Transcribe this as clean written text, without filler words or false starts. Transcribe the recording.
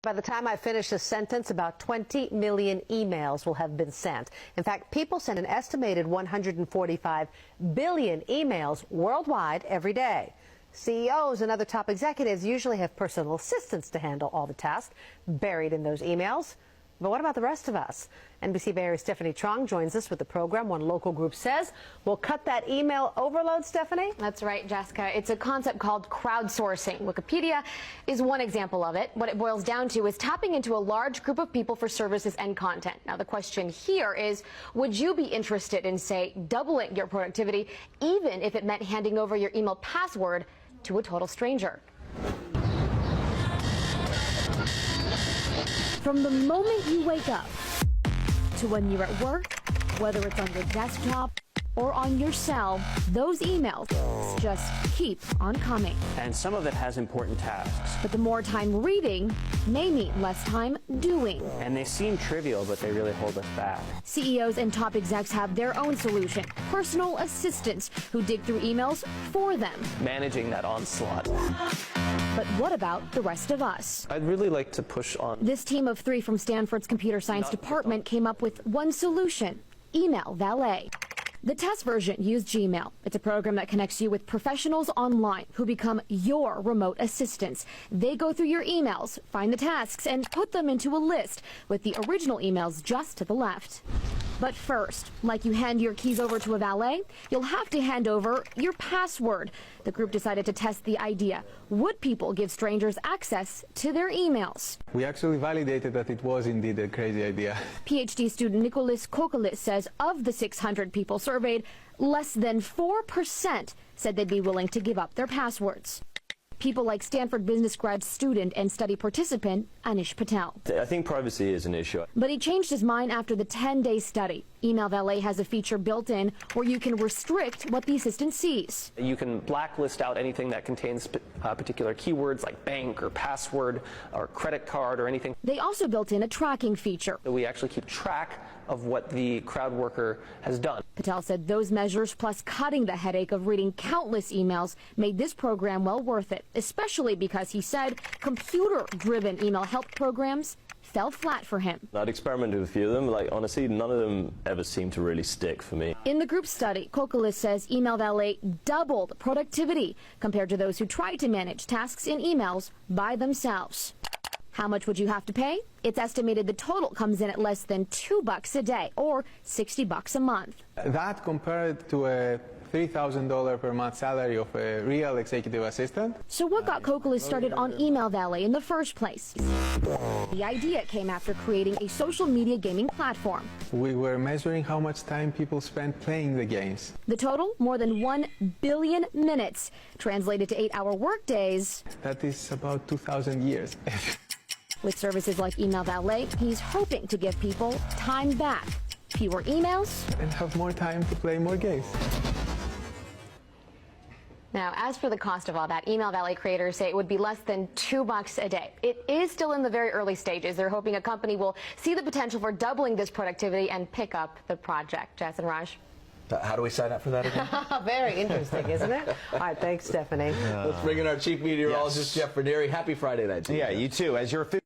By the time I finish this sentence, about 20 million emails will have been sent. In fact, people send an estimated 145 billion emails worldwide every day. CEOs and other top executives usually have personal assistants to handle all the tasks buried in those emails. But what about the rest of us? NBC Bay Area's Stephanie Trong joins us with the program. One local group says we'll cut that email overload, Stephanie? That's right, Jessica. It's a concept called crowdsourcing. Wikipedia is one example of it. What it boils down to is tapping into a large group of people for services and content. Now, the question here is, would you be interested in, say, doubling your productivity, even if it meant handing over your email password to a total stranger? From the moment you wake up to when you're at work, whether it's on your desktop or on your cell, those emails just keep on coming. And some of it has important tasks. But the more time reading may mean less time doing. And they seem trivial, but they really hold us back. CEOs and top execs have their own solution, personal assistants who dig through emails for them. Managing that onslaught. But what about the rest of us? I'd really like to push on. This team of 3 from Stanford's computer science department came up with one solution: Email Valet. The test version used Gmail. It's a program that connects you with professionals online who become your remote assistants. They go through your emails, find the tasks, and put them into a list with the original emails just to the left. But first, like you hand your keys over to a valet, you'll have to hand over your password. The group decided to test the idea. Would people give strangers access to their emails? We actually validated that it was indeed a crazy idea. PhD student Nicolas Kokkalis says of the 600 people surveyed, less than 4% said they'd be willing to give up their passwords. People like Stanford business grad student and study participant Anish Patel. I think privacy is an issue. But he changed his mind after the 10-day study. Email Valet has a feature built in where you can restrict what the assistant sees. You can blacklist out anything that contains particular keywords like bank or password or credit card or anything. They also built in a tracking feature. We actually keep track of what the crowd worker has done. Patel said those measures, plus cutting the headache of reading countless emails, made this program well worth it, especially because he said computer-driven email help programs fell flat for him. I'd experimented with a few of them. Honestly, none of them ever seemed to really stick for me. In the group study, Kokkalis says Email Valet doubled productivity compared to those who tried to manage tasks in emails by themselves. How much would you have to pay? It's estimated the total comes in at less than $2 a day, or $60 a month. That compared to a $3,000 per month salary of a real executive assistant. So what got Kokkalis started on Email Valet in the first place? The idea came after creating a social media gaming platform. We were measuring how much time people spent playing the games. The total, more than 1 billion minutes, translated to 8-hour workdays. That is about 2,000 years. With services like Email Valet, he's hoping to give people time back. Fewer emails. And have more time to play more games. Now, as for the cost of all that, Email Valet creators say it would be less than $2 a day. It is still in the very early stages. They're hoping a company will see the potential for doubling this productivity and pick up the project. Jess and Raj. How do we sign up for that again? Very interesting, isn't it? All right, thanks, Stephanie. Let's bring in our chief meteorologist, Jeff Ranieri. Happy Friday night to you. Yeah, you too. As your official